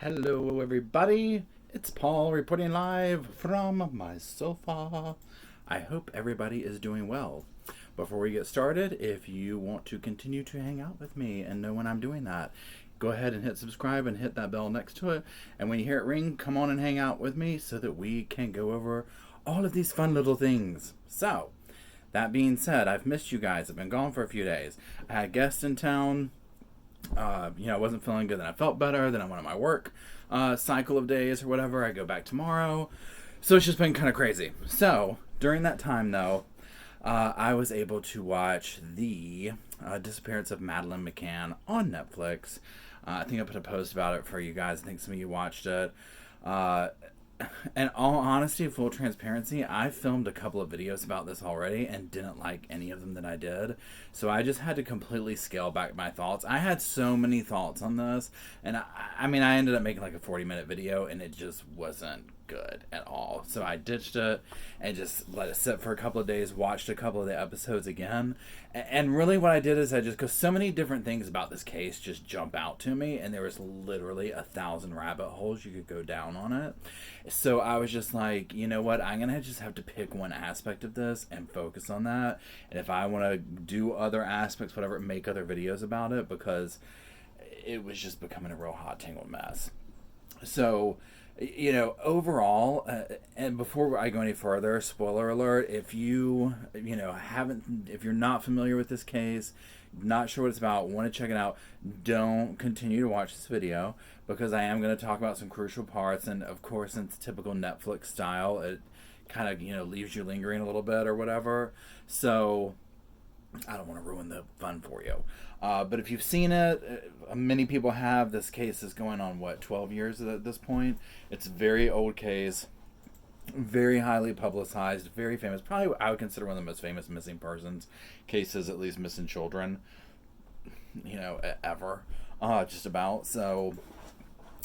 Hello, everybody. It's Paul reporting live from my sofa. I hope everybody is doing well. Before we get started, if you want to continue to hang out with me and know when I'm doing that, go ahead and hit subscribe and hit that bell next to it. And when you hear it ring, come on and hang out with me so that we can go over all of these fun little things. So, that being said, I've missed you guys. I've been gone for a few days. I had guests in town. I wasn't feeling good. Then I felt better. Then I went on my work cycle of days or whatever. I go back tomorrow. So it's just been kind of crazy. So during that time, though, I was able to watch the Disappearance of Madeleine McCann on Netflix. I think I put a post about it for you guys. I think some of you watched it. In all honesty, full transparency, I filmed a couple of videos about this already and didn't like any of them that I did. So I just had to completely scale back my thoughts. I had so many thoughts on this, and I ended up making like a 40-minute video, and it just wasn't good at all. So I ditched it and just let it sit for a couple of days, watched a couple of the episodes again. And really what I did is because so many different things about this case just jump out to me, and there was literally 1,000 rabbit holes you could go down on it. So I was just like, you know what, I'm going to just have to pick one aspect of this and focus on that. And if I want to do other aspects, whatever, make other videos about it, because it was just becoming a real hot tangled mess. So, overall, and before I go any further, spoiler alert, if you if you're not familiar with this case, not sure what it's about, want to check it out, don't continue to watch this video, because I am going to talk about some crucial parts, and of course, since typical Netflix style, it kind of, leaves you lingering a little bit or whatever, so I don't want to ruin the fun for you. But if you've seen it, many people have. This case is going on, 12 years at this point. It's a very old case, very highly publicized, very famous. Probably I would consider one of the most famous missing persons cases, at least missing children, ever. Just about. So,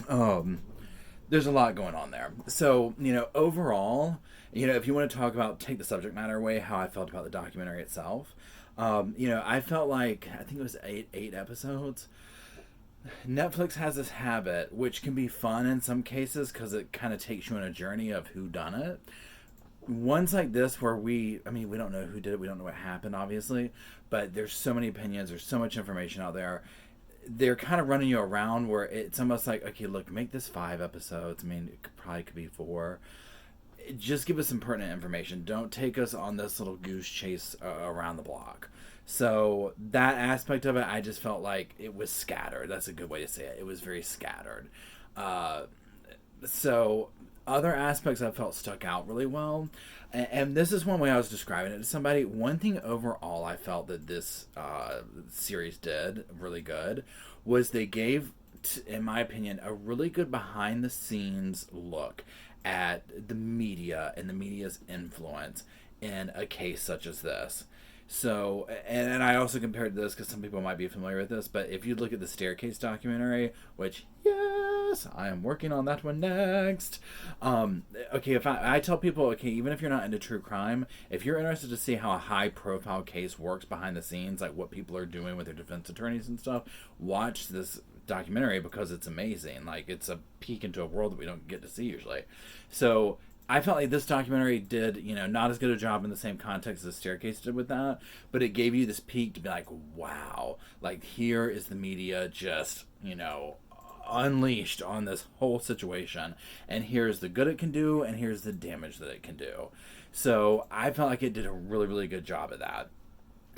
there's a lot going on there. So, overall, if you want to talk about, take the subject matter away, how I felt about the documentary itself. I felt like, I think it was eight episodes. Netflix has this habit, which can be fun in some cases because it kind of takes you on a journey of who done it. Ones like this where we don't know who did it, we don't know what happened, obviously, but there's so many opinions, there's so much information out there. They're kind of running you around where it's almost like, okay, look, make this 5 episodes. It could be 4. Just give us some pertinent information. Don't take us on this little goose chase around the block. So that aspect of it, I just felt like it was scattered. That's a good way to say it. It was very scattered. So other aspects I felt stuck out really well. And this is one way I was describing it to somebody. One thing overall I felt that this series did really good was they gave, in my opinion, a really good behind-the-scenes look at the media and the media's influence in a case such as this. So, and I also compared this because some people might be familiar with this, but if you look at the Staircase documentary, which, yes, I am working on that one next. Okay, if I tell people, okay, even if you're not into true crime, if you're interested to see how a high-profile case works behind the scenes, like what people are doing with their defense attorneys and stuff, watch this documentary because it's amazing. Like, it's a peek into a world that we don't get to see usually. So I felt like this documentary did, not as good a job in the same context as the Staircase did with that, but it gave you this peek to be like, wow, like here is the media just, unleashed on this whole situation, and here's the good it can do, and here's the damage that it can do. So I felt like it did a really, really good job of that.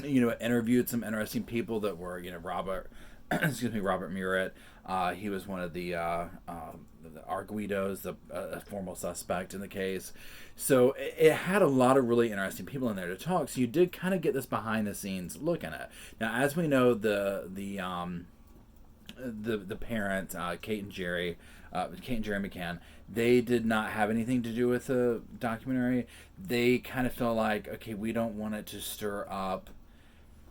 It interviewed some interesting people that were, Robert Murat. He was one of the arguidos, a formal suspect in the case. So it had a lot of really interesting people in there to talk. So you did kind of get this behind the scenes look in it. Now, as we know, the parents, Kate and Jerry McCann, they did not have anything to do with the documentary. They kind of feel like, okay, we don't want it to stir up.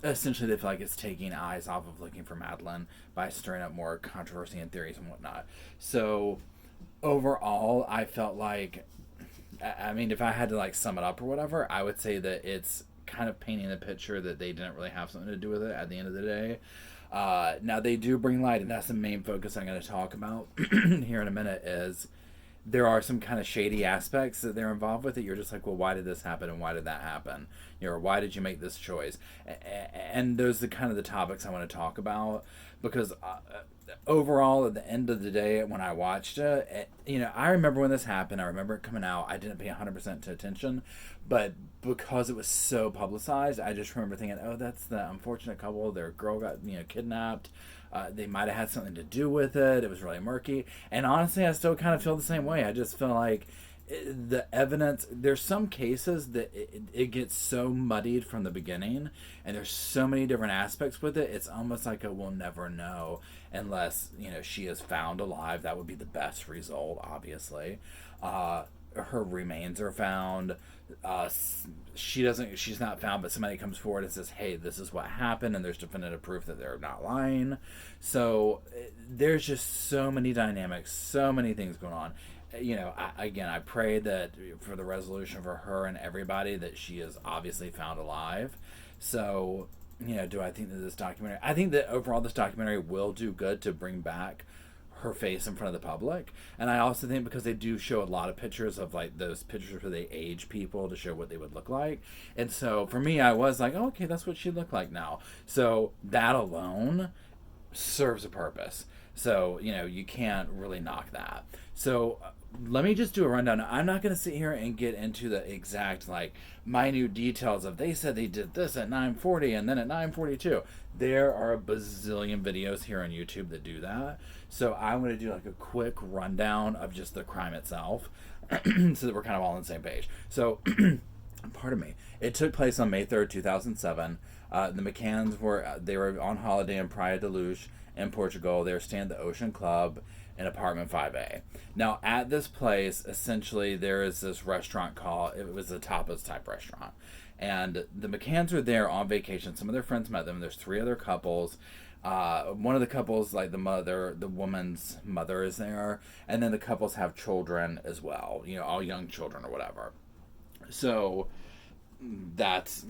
Essentially, they feel like it's taking eyes off of looking for Madeleine by stirring up more controversy and theories and whatnot. So, overall, I felt like, if I had to sum it up or whatever, I would say that it's kind of painting the picture that they didn't really have something to do with it at the end of the day. Now they do bring light, and that's the main focus I'm going to talk about here in a minute, is there are some kind of shady aspects that they're involved with that you're just like, well, why did this happen and why did that happen? Or why did you make this choice? And those are kind of the topics I want to talk about, because overall, at the end of the day, when I watched it, I remember when this happened. I remember it coming out. I didn't pay 100% attention, but because it was so publicized, I just remember thinking, oh, that's the unfortunate couple. Their girl got, kidnapped. They might have had something to do with it. It was really murky. And honestly, I still kind of feel the same way. I just feel like the evidence, there's some cases that it gets so muddied from the beginning, and there's so many different aspects with it. It's almost like we'll never know unless, she is found alive. That would be the best result, obviously. Her remains are found. She's not found, but somebody comes forward and says, hey, this is what happened, and there's definitive proof that they're not lying. So there's just so many dynamics, so many things going on. I pray that for the resolution for her and everybody, that she is obviously found alive. So, do I think that I think that overall this documentary will do good to bring back her face in front of the public. And I also think because they do show a lot of pictures of like those pictures where they age people to show what they would look like. And so for me, I was like, oh, okay, that's what she looked like now. So that alone serves a purpose. So, you can't really knock that. So let me just do a rundown. I'm not going to sit here and get into the exact, minute details of they said they did this at 9:40 and then at 9:42. There are a bazillion videos here on YouTube that do that. So I'm going to do a quick rundown of just the crime itself so that we're kind of all on the same page. So, pardon me. It took place on May 3rd, 2007. The McCanns were on holiday in Praia da Luz in Portugal. They were staying at the Ocean Club in apartment 5A. Now, at this place, essentially, there is this restaurant it was a tapas type restaurant. And the McCanns are there on vacation. Some of their friends met them. There's 3 other couples. One of the couples, the woman's mother is there. And then the couples have children as well. All young children or whatever. So, that's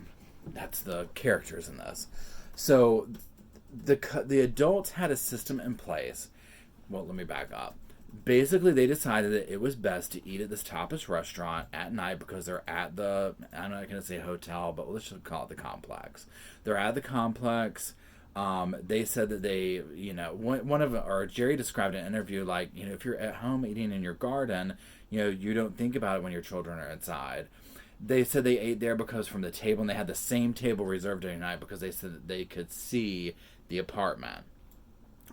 the characters in this. So, the adults had a system in place. Well, let me back up. Basically, they decided that it was best to eat at this tapas restaurant at night because they're at I'm not going to say hotel, but let's just call it the complex. They're at the complex. They said that they, Jerry described in an interview, if you're at home eating in your garden, you don't think about it when your children are inside. They said they ate there because from the table, and they had the same table reserved every night because they said that they could see the apartment.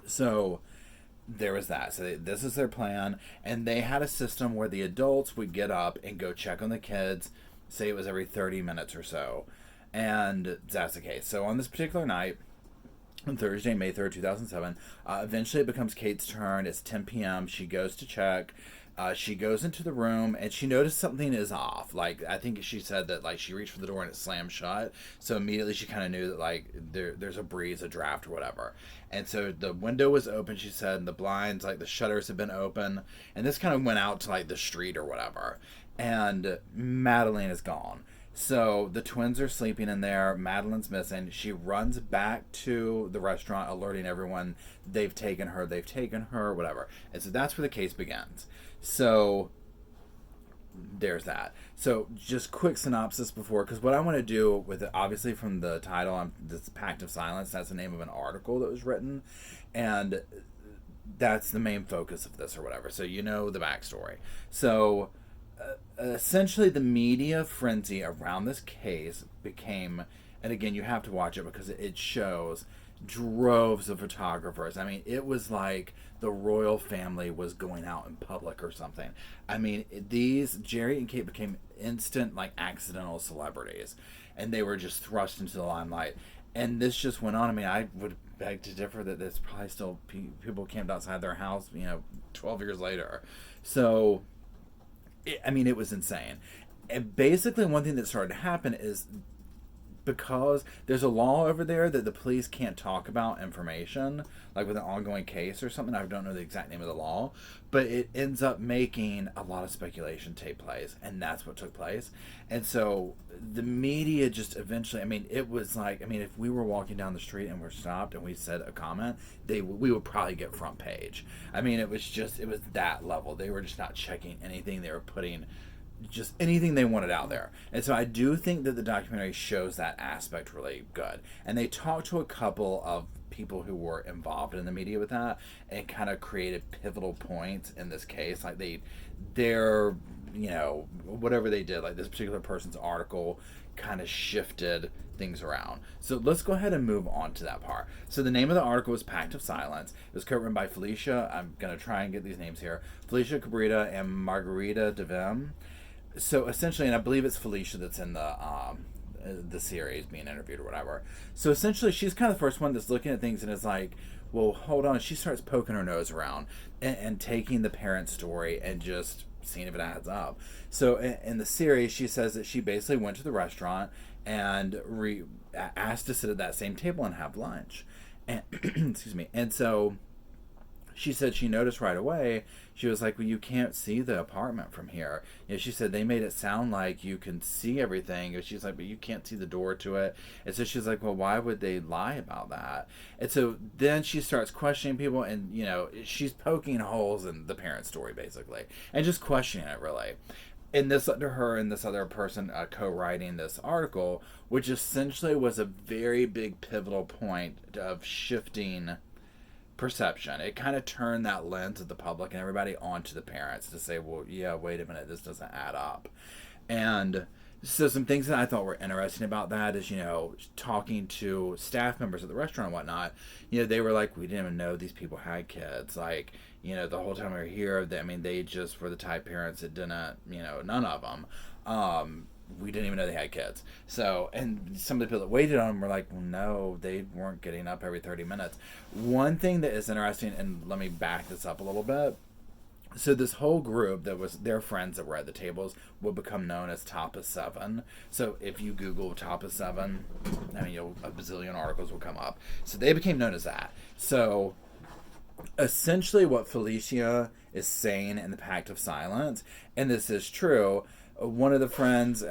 So there was that. So this is their plan. And they had a system where the adults would get up and go check on the kids, say it was every 30 minutes or so. And that's the case. So on this particular night, on Thursday, May 3rd, 2007, eventually it becomes Kate's turn. It's 10 p.m. She goes to check. She goes into the room and she noticed something is off. I think she said that she reached for the door and it slammed shut. So immediately she kind of knew that there's a breeze, a draft or whatever. And so the window was open, she said, and the blinds, the shutters had been open. And this kind of went out to the street or whatever. And Madeleine is gone. So the twins are sleeping in there. Madeleine's missing. She runs back to the restaurant, alerting everyone they've taken her, whatever. And so that's where the case begins. So there's that. So just quick synopsis because what I want to do with it, obviously from the title, this Pact of Silence, that's the name of an article that was written. And that's the main focus of this or whatever. So the backstory. So essentially the media frenzy around this case became, and again, you have to watch it because it shows droves of photographers. I mean, it was like the royal family was going out in public or something. I mean, Jerry and Kate became instant, accidental celebrities, and they were just thrust into the limelight. And this just went on. I mean, I would beg to differ that there's probably still people camped outside their house, 12 years later. So, it was insane. And basically, one thing that started to happen is because there's a law over there that the police can't talk about information, like with an ongoing case or something. I don't know the exact name of the law, but it ends up making a lot of speculation take place, and that's what took place. And so the media just eventually, I mean, it was like, I mean, if we were walking down the street and we're stopped and we said a comment, we would probably get front page. I mean, it was that level. They were just not checking anything. They were putting just anything they wanted out there. And so I do think that the documentary shows that aspect really good. And they talked to a couple of people who were involved in the media with that and kind of created pivotal points in this case. Like they're, you know, whatever they did, like this particular person's article kind of shifted things around. So let's go ahead and move on to that part. So the name of the article was Pact of Silence. It was co-written by Felícia. I'm going to try and get these names here. Felícia, Cabrita, and Margarida Davimhe. So essentially, and I believe it's Felícia that's in the series being interviewed or whatever. So essentially, she's kind of the first one that's looking at things and is like, well, hold on. She starts poking her nose around and taking the parent story and just seeing if it adds up. So in the series, she says that she basically went to the restaurant and asked to sit at that same table and have lunch. And excuse me. And so she said she noticed right away. She was like, well, you can't see the apartment from here. You know, she said they made it sound like you can see everything. And she's like, but you can't see the door to it. And so she's like, well, why would they lie about that? And so then she starts questioning people, and, you know, she's poking holes in the parent story, basically, and just questioning it, really. And this under her and this other person co-writing this article, which essentially was a very big pivotal point of shifting perception. It kind of turned that lens of the public and everybody onto the parents to say, well, yeah, wait a minute, this doesn't add up. And so some things that I thought were interesting about that is, you know, talking to staff members at the restaurant and whatnot, you know, they were like, we didn't even know these people had kids. Like, you know, the whole time we were here, I mean, they just were the type parents that didn't, you know, none of them. We didn't even know they had kids. So, and some of the people that waited on them were like, well, no, they weren't getting up every 30 minutes. One thing that is interesting, and let me back this up a little bit. So this whole group that was their friends that were at the tables would become known as Top of Seven. So if you Google Top of Seven, I mean, a bazillion articles will come up. So they became known as that. So essentially what Felícia is saying in the Pact of Silence, and this is true, one of the friends,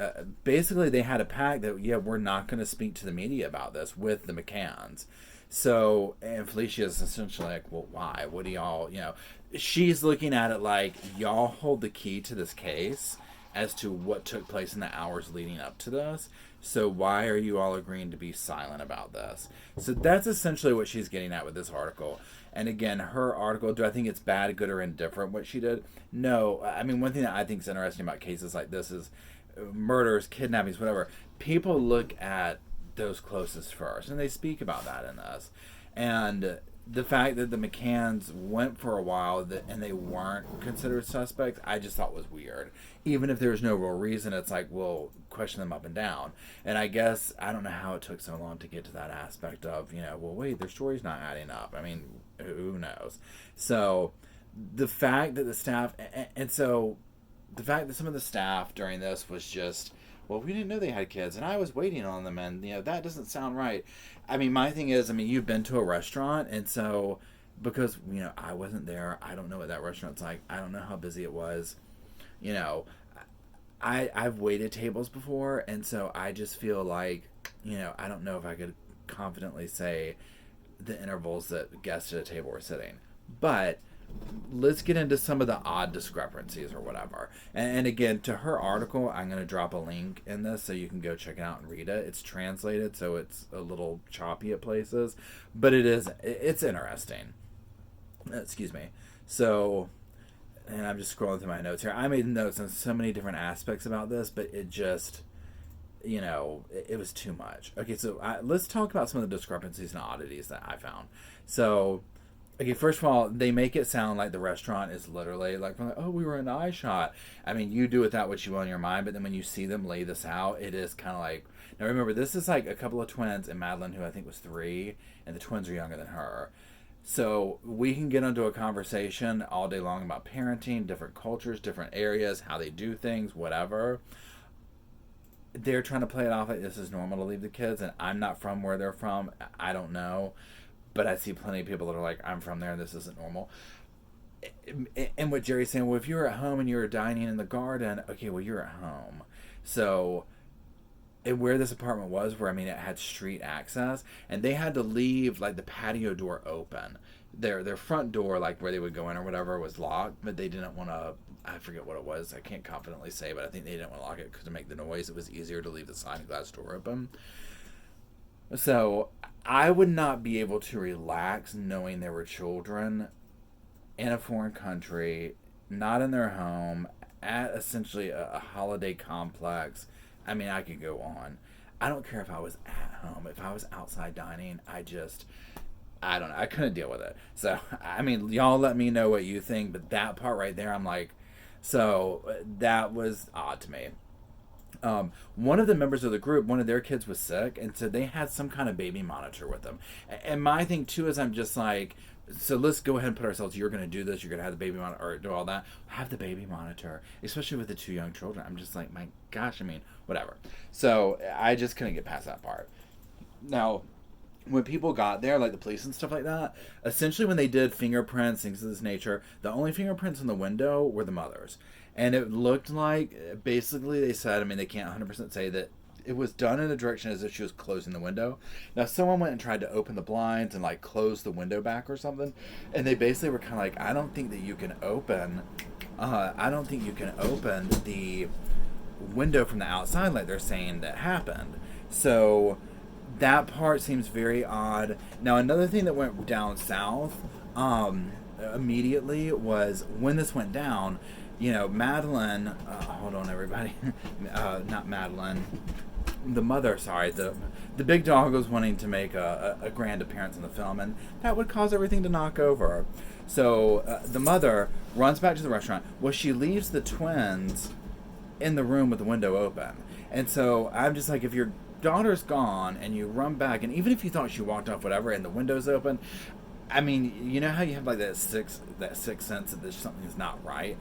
basically they had a pact that, yeah, we're not going to speak to the media about this with the McCanns. So, and Felícia is essentially like, well, why? What do y'all, you know, she's looking at it like, y'all hold the key to this case as to what took place in the hours leading up to this. So why are you all agreeing to be silent about this? So that's essentially what she's getting at with this article. And again, her article, do I think it's bad, good, or indifferent what she did? No. I mean, one thing that I think is interesting about cases like this is murders, kidnappings, whatever. People look at those closest first, and they speak about that in this. And the fact that the McCanns went for a while and they weren't considered suspects, I just thought was weird. Even if there's no real reason, it's like, well, question them up and down. And I guess, I don't know how it took so long to get to that aspect of, you know, well, wait, their story's not adding up. I mean, who knows? So the fact that the staff, and so the fact that some of the staff during this was just, well, we didn't know they had kids, and I was waiting on them, and, you know, that doesn't sound right. I mean, my thing is, I mean, you've been to a restaurant, and so, because, you know, I wasn't there, I don't know what that restaurant's like, I don't know how busy it was, you know, I've waited tables before, and so I just feel like, you know, I don't know if I could confidently say the intervals that guests at a table were sitting, but let's get into some of the odd discrepancies or whatever. And again, to her article, I'm going to drop a link in this so you can go check it out and read it. It's translated, so it's a little choppy at places, but it's interesting. Excuse me. So, and I'm just scrolling through my notes here. I made notes on so many different aspects about this, but it just, you know, it was too much. Okay, so let's talk about some of the discrepancies and oddities that I found. So, okay, first of all, they make it sound like the restaurant is literally like, oh, we were in the eye shot. I mean, you do with that what you want in your mind, but then when you see them lay this out, it is kind of like, now remember, this is like a couple of twins and Madeleine, who I think was 3, and the twins are younger than her. So we can get into a conversation all day long about parenting, different cultures, different areas, how they do things, whatever. they're trying to play it off like this is normal to leave the kids, and I'm not from where they're from. I don't know. But I see plenty of people that are like, I'm from there and this isn't normal. And what Jerry's saying, well, if you were at home and you were dining in the garden, okay, well, you're at home. So, and where this apartment was, where, I mean, it had street access, and they had to leave, like, the patio door open. Their front door, like, where they would go in or whatever, was locked, but they didn't want to, I forget what it was, I can't confidently say, but I think they didn't want to lock it because to make the noise, it was easier to leave the sliding glass door open. So, I would not be able to relax knowing there were children in a foreign country, not in their home, at essentially a holiday complex. I mean, I could go on. I don't care if I was at home. If I was outside dining, I don't know. I couldn't deal with it. So, I mean, y'all let me know what you think, but that part right there, I'm like, so that was odd to me. One of the members of the group, one of their kids was sick, and so they had some kind of baby monitor with them. And my thing, too, is I'm just like, so let's go ahead and put ourselves, you're going to do this, you're going to have the baby monitor, or do all that. Have the baby monitor, especially with the 2 young children. I'm just like, my gosh, I mean, whatever. So I just couldn't get past that part. Now, when people got there, like the police and stuff like that, essentially when they did fingerprints, things of this nature, the only fingerprints in the window were the mother's. And it looked like, basically, they said, I mean, they can't 100% say that it was done in a direction as if she was closing the window. Now, someone went and tried to open the blinds and, like, close the window back or something. And they basically were kind of like, I don't think that you can open the window from the outside like they're saying that happened. So that part seems very odd. Now, another thing that went down south immediately was when this went down, you know, Madeleine, hold on everybody, not Madeleine, the mother, sorry, the big dog was wanting to make a grand appearance in the film, and that would cause everything to knock over. So the mother runs back to the restaurant. Well, she leaves the twins in the room with the window open. And so I'm just like, if your daughter's gone and you run back, and even if you thought she walked off, whatever, and the window's open, I mean, you know how you have like that sixth sense that there's something's not right?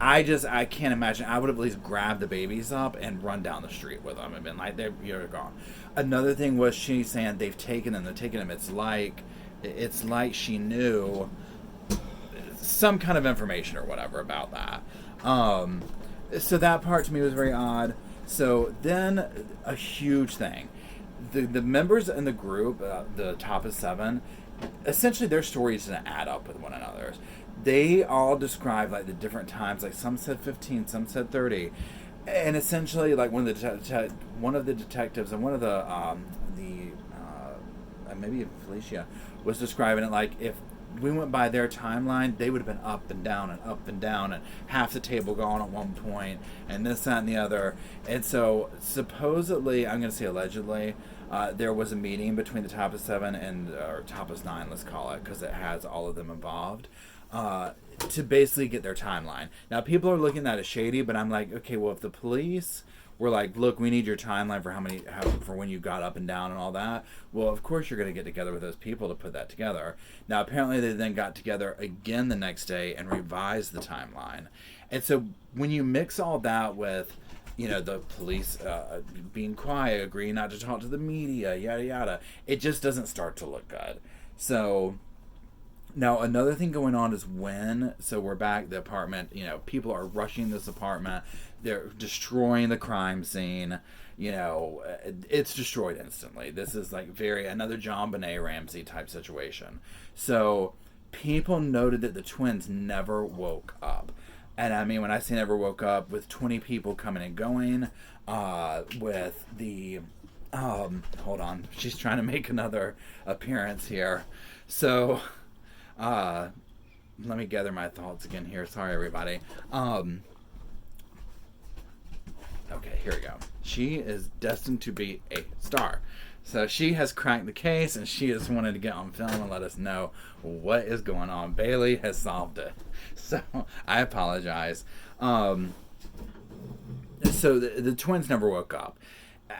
I can't imagine. I would have at least grabbed the babies up and run down the street with them and been like, you're gone. Another thing was she's saying they're taking them. It's like she knew some kind of information or whatever about that. So that part to me was very odd. So then a huge thing. The members in the group, the top of 7, essentially their stories didn't add up with one another's. They all described like the different times, like some said 15, some said 30, and essentially like one of the detectives and one of the maybe Felícia was describing it like if we went by their timeline, they would have been up and down and half the table gone at one point, and this, that, and the other. And so supposedly, I'm going to say allegedly, there was a meeting between the top of 7 and or top of 9, let's call it, because it has all of them involved. To basically get their timeline. Now, people are looking at it shady, but I'm like, okay, well, if the police were like, look, we need your timeline for when you got up and down and all that, well, of course you're going to get together with those people to put that together. Now, apparently they then got together again the next day and revised the timeline. And so when you mix all that with, you know, the police being quiet, agreeing not to talk to the media, yada, yada, it just doesn't start to look good. So now, another thing going on is so we're back, the apartment, you know, people are rushing this apartment. They're destroying the crime scene. You know, it's destroyed instantly. This is like another John Benet Ramsey type situation. So people noted that the twins never woke up. And I mean, when I say never woke up, with 20 people coming and going, with the, hold on, she's trying to make another appearance here. So let me gather my thoughts again here. Sorry, everybody. Okay, here we go. She is destined to be a star. So she has cracked the case, and she has wanted to get on film and let us know what is going on. Bailey has solved it. So I apologize. So the twins never woke up.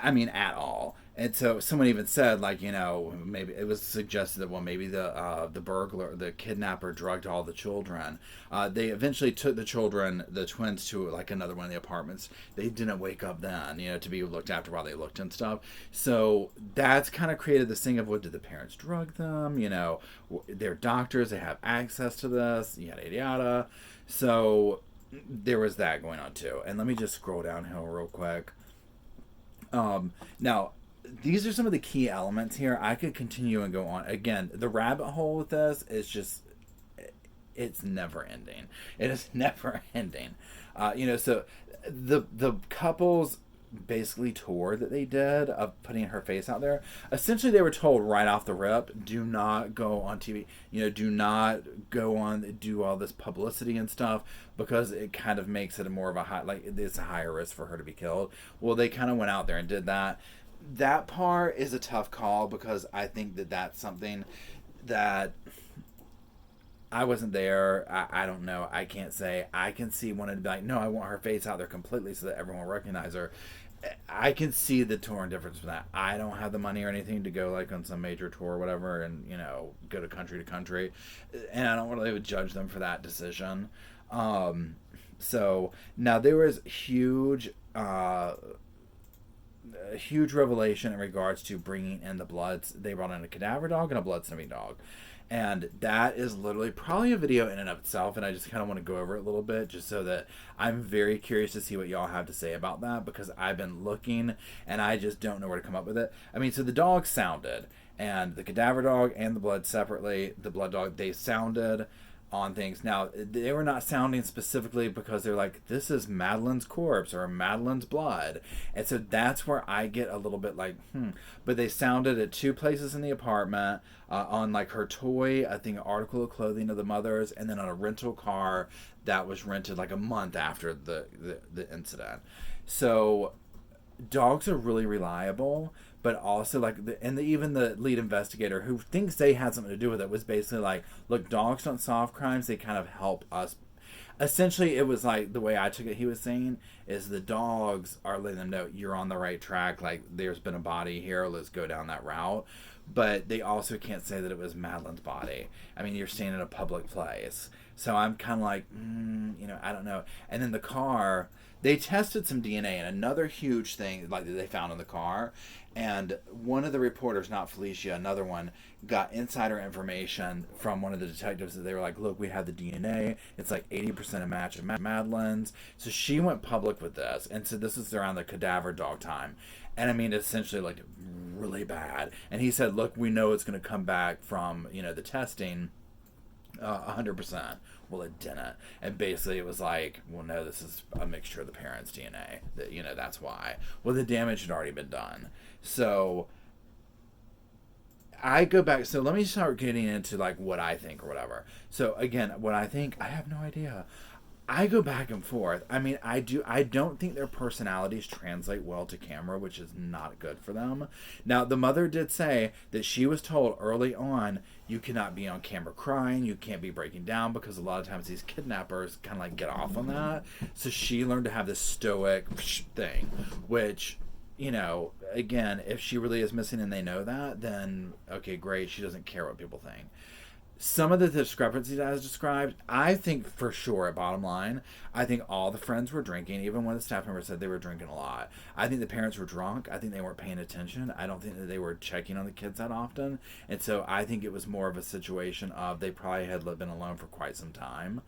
I mean, at all. And so someone even said, like, maybe it was suggested that, well, maybe the burglar, the kidnapper, drugged all the children. They eventually took the children, the twins, to like another one of the apartments. They didn't wake up then, to be looked after while they looked and stuff. So that's kind of created this thing of, what, did the parents drug them? They're doctors, they have access to this, yada yada yada. So there was that going on too. And let me just scroll downhill real quick. Now, these are some of the key elements here. I could continue and go on. Again, the rabbit hole with this is just, it's never ending. It is never ending. So the couple's basically tour that they did of putting her face out there, essentially they were told right off the rip, do not go on TV, do not go on, do all this publicity and stuff, because it kind of makes it a more of a high, like, it's a higher risk for her to be killed. Well, they kind of went out there and did that. That part is a tough call, because I think that that's something that I wasn't there. I don't know. I can't say. I can see wanting to be like, no, I want her face out there completely so that everyone will recognize her. I can see the torn difference from that. I don't have the money or anything to go like on some major tour or whatever and, go to country. And I don't really judge them for that decision. So now there was huge revelation in regards to bringing in the bloods. They brought in a cadaver dog and a blood sniffing dog. And that is literally probably a video in and of itself, and I just kind of want to go over it a little bit just so that I'm very curious to see what y'all have to say about that, because I've been looking and I just don't know where to come up with it. I mean, so the dog sounded, and the cadaver dog and the blood separately, the blood dog, they sounded on things. Now, they were not sounding specifically because they're like, this is Madeleine's corpse or Madeleine's blood. And so that's where I get a little bit like, But they sounded at two places in the apartment, on like her toy, I think, article of clothing of the mother's, and then on a rental car that was rented like a month after the incident. So dogs are really reliable, but also like even the lead investigator who thinks they had something to do with it was basically like, look, dogs don't solve crimes, they kind of help us. Essentially, it was like, the way I took it, he was saying, is the dogs are letting them know you're on the right track, like there's been a body here, let's go down that route. But they also can't say that it was Madeleine's body. I mean, you're staying in a public place. So I'm kind of like, I don't know. And then the car, they tested some DNA, and another huge thing like that they found in the car. And one of the reporters, not Felícia, another one, got insider information from one of the detectives that they were like, look, we have the DNA. It's like 80% a match of Madeleine's. So she went public with this. And so this is around the cadaver dog time. And I mean, essentially like really bad. And he said, look, we know it's going to come back from, the testing 100%. Well, it didn't. And basically it was like, well, no, this is a mixture of the parents' DNA. That's why. Well, the damage had already been done. So I go back. So let me start getting into like what I think or whatever. So again, what I think, I have no idea. I go back and forth. I mean, I don't think their personalities translate well to camera, which is not good for them. Now, the mother did say that she was told early on, you cannot be on camera crying, you can't be breaking down, because a lot of times these kidnappers kind of like get off on that. So she learned to have this stoic thing, which, again, if she really is missing and they know that, then okay, great, she doesn't care what people think. Some of the discrepancies as described, I think for sure, at bottom line, I think all the friends were drinking. Even when the staff member said they were drinking a lot. I think the parents were drunk. I think they weren't paying attention. I don't think that they were checking on the kids that often. And so I think it was more of a situation of they probably had been alone for quite some time.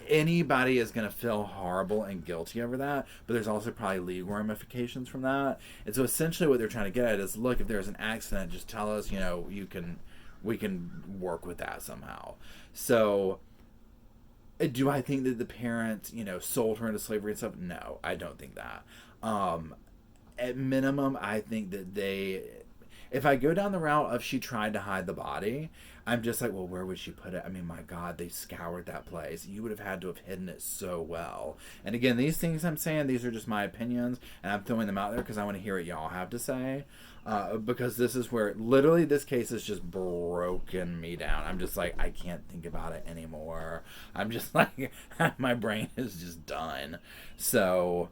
Anybody is going to feel horrible and guilty over that, but there's also probably legal ramifications from that. And so essentially what they're trying to get at is, look, if there's an accident, just tell us, we can work with that somehow. So do I think that the parents, sold her into slavery and stuff? No, I don't think that. At minimum, I think that if I go down the route of she tried to hide the body, I'm just like, well, where would she put it? I mean, my God, they scoured that place. You would have had to have hidden it so well. And again, these things I'm saying, these are just my opinions, and I'm throwing them out there because I want to hear what y'all have to say. Because this is where, literally, this case has just broken me down. I'm just like, I can't think about it anymore. I'm just like, my brain is just done. So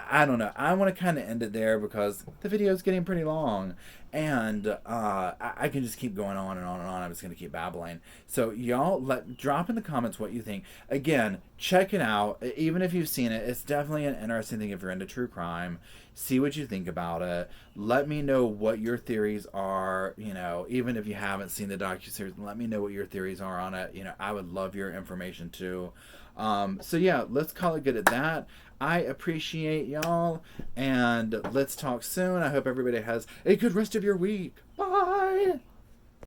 I don't know. I want to kind of end it there because the video is getting pretty long, and I can just keep going on and on and on. I'm just going to keep babbling. So y'all, drop in the comments what you think. Again, check it out. Even if you've seen it, it's definitely an interesting thing if you're into true crime. See what you think about it. Let me know what your theories are. You know, even if you haven't seen the docu-series, let me know what your theories are on it. You know, I would love your information too. So yeah, let's call it good at that. I appreciate y'all, and let's talk soon. I hope everybody has a good rest of your week. Bye!